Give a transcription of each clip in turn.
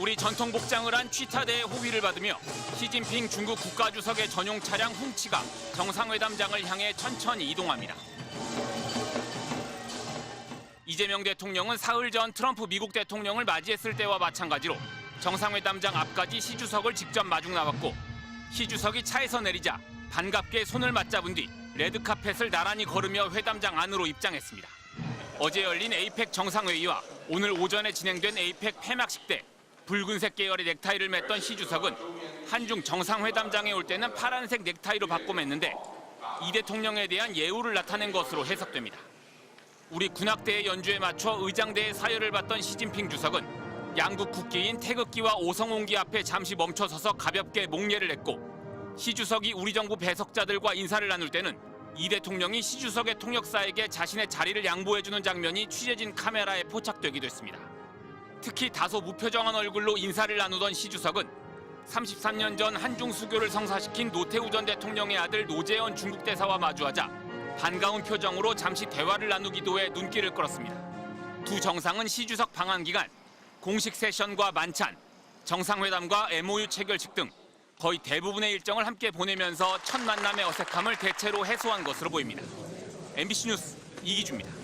우리 전통 복장을 한 취타대의 호위를 받으며 시진핑 중국 국가주석의 전용 차량 훔치가 정상회담장을 향해 천천히 이동합니다. 이재명 대통령은 사흘 전 트럼프 미국 대통령을 맞이했을 때와 마찬가지로 정상회담장 앞까지 시 주석을 직접 마중 나왔고 시 주석이 차에서 내리자 반갑게 손을 맞잡은 뒤 레드카펫을 나란히 걸으며 회담장 안으로 입장했습니다. 어제 열린 에이펙 정상회의와 오늘 오전에 진행된 에이펙 폐막식 때 붉은색 계열의 넥타이를 맸던 시 주석은 한중 정상회담장에 올 때는 파란색 넥타이로 바꿔 맸는데 이 대통령에 대한 예우를 나타낸 것으로 해석됩니다. 우리 군악대의 연주에 맞춰 의장대의 사열을 받던 시진핑 주석은 양국 국기인 태극기와 오성홍기 앞에 잠시 멈춰서서 가볍게 목례를 했고 시 주석이 우리 정부 배석자들과 인사를 나눌 때는 이 대통령이 시 주석의 통역사에게 자신의 자리를 양보해주는 장면이 취재진 카메라에 포착되기도 했습니다. 특히 다소 무표정한 얼굴로 인사를 나누던 시 주석은 33년 전 한중 수교를 성사시킨 노태우 전 대통령의 아들 노재현 중국 대사와 마주하자 반가운 표정으로 잠시 대화를 나누기도 해 눈길을 끌었습니다. 두 정상은 시 주석 방한 기간 공식 세션과 만찬, 정상회담과 MOU 체결식 등 거의 대부분의 일정을 함께 보내면서 첫 만남의 어색함을 대체로 해소한 것으로 보입니다. MBC 뉴스 이기주입니다.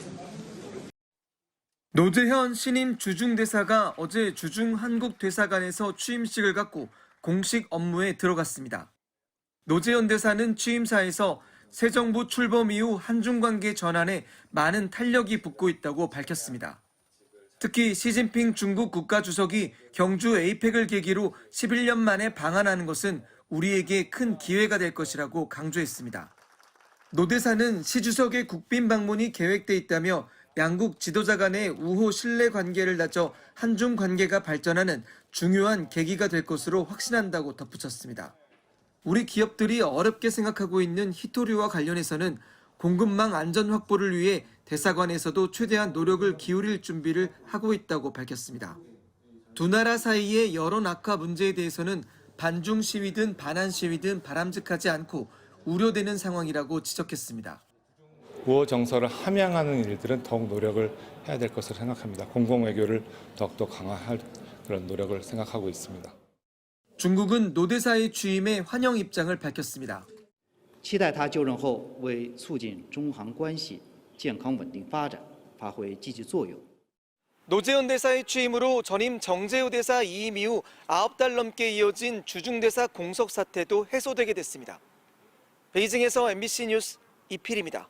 노재현 신임 주중대사가 어제 주중 한국대사관에서 취임식을 갖고 공식 업무에 들어갔습니다. 노재현 대사는 취임사에서 새 정부 출범 이후 한중 관계 전환에 많은 탄력이 붙고 있다고 밝혔습니다. 특히 시진핑 중국 국가주석이 경주 에이펙을 계기로 11년 만에 방한하는 것은 우리에게 큰 기회가 될 것이라고 강조했습니다. 노 대사는 시 주석의 국빈 방문이 계획돼 있다며 양국 지도자 간의 우호 신뢰 관계를 다져 한중 관계가 발전하는 중요한 계기가 될 것으로 확신한다고 덧붙였습니다. 우리 기업들이 어렵게 생각하고 있는 희토류와 관련해서는 공급망 안전 확보를 위해 대사관에서도 최대한 노력을 기울일 준비를 하고 있다고 밝혔습니다. 두 나라 사이의 여론 악화 문제에 대해서는 반중 시위든 반한 시위든 바람직하지 않고 우려되는 상황이라고 지적했습니다. 우호 정서를 함양하는 일들은 더욱 노력을 해야 될 것으로 생각합니다. 공공외교를 더욱더 강화할 그런 노력을 생각하고 있습니다. 중국은 노 대사의 취임에 환영 입장을 밝혔습니다. 期待他就任后为促进中韩关系健康稳定发展发挥积极作用。 노재현 대사의 취임으로 전임 정재우 대사 이임 이후 9달 넘게 이어진 주중대사 공석 사태도 해소되게 됐습니다. 베이징에서 MBC 뉴스 이필입니다.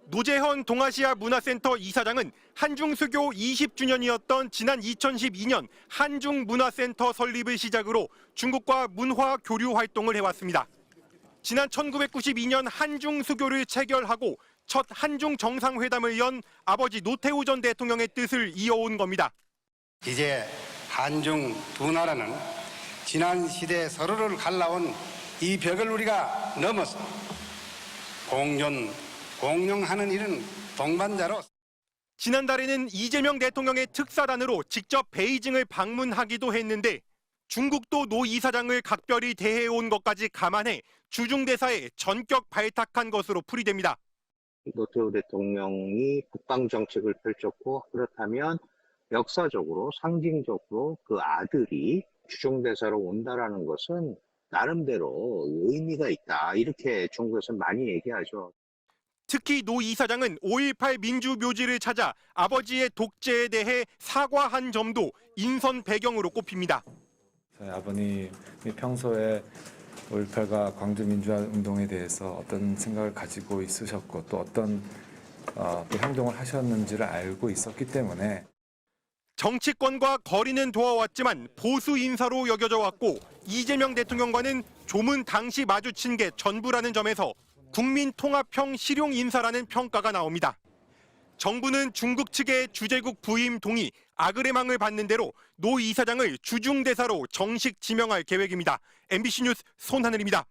노재현 동아시아 문화센터 이사장은 한중 수교 20주년이었던 지난 2012년 한중 문화센터 설립을 시작으로 중국과 문화 교류 활동을 해왔습니다. 지난 1992년 한중 수교를 체결하고 첫 한중 정상회담을 연 아버지 노태우 전 대통령의 뜻을 이어온 겁니다. 이제 한중 두 나라는 지난 시대 서로를 갈라온 이 벽을 우리가 넘어서 공용하는 일은 동반자로. 지난달에는 이재명 대통령의 특사단으로 직접 베이징을 방문하기도 했는데 중국도 노 이사장을 각별히 대해온 것까지 감안해 주중대사에 전격 발탁한 것으로 풀이됩니다. 노태우 대통령이 국방정책을 펼쳤고 그렇다면 역사적으로 상징적으로 그 아들이 주중대사로 온다라는 것은 나름대로 의미가 있다. 이렇게 중국에서 많이 얘기하죠. 특히 노 이사장은 5.18 민주묘지를 찾아 아버지의 독재에 대해 사과한 점도 인선 배경으로 꼽힙니다. 아버님이 평소에 5.18과 광주민주화운동에 대해서 어떤 생각을 가지고 있으셨고 또 어떤 또 행동을 하셨는지를 알고 있었기 때문에 정치권과 거리는 두어왔지만 보수 인사로 여겨져 왔고 이재명 대통령과는 조문 당시 마주친 게 전부라는 점에서 국민통합형 실용 인사라는 평가가 나옵니다. 정부는 중국 측의 주재국 부임 동의, 아그레망을 받는 대로 노 이사장을 주중대사로 정식 지명할 계획입니다. MBC 뉴스 손하늘입니다.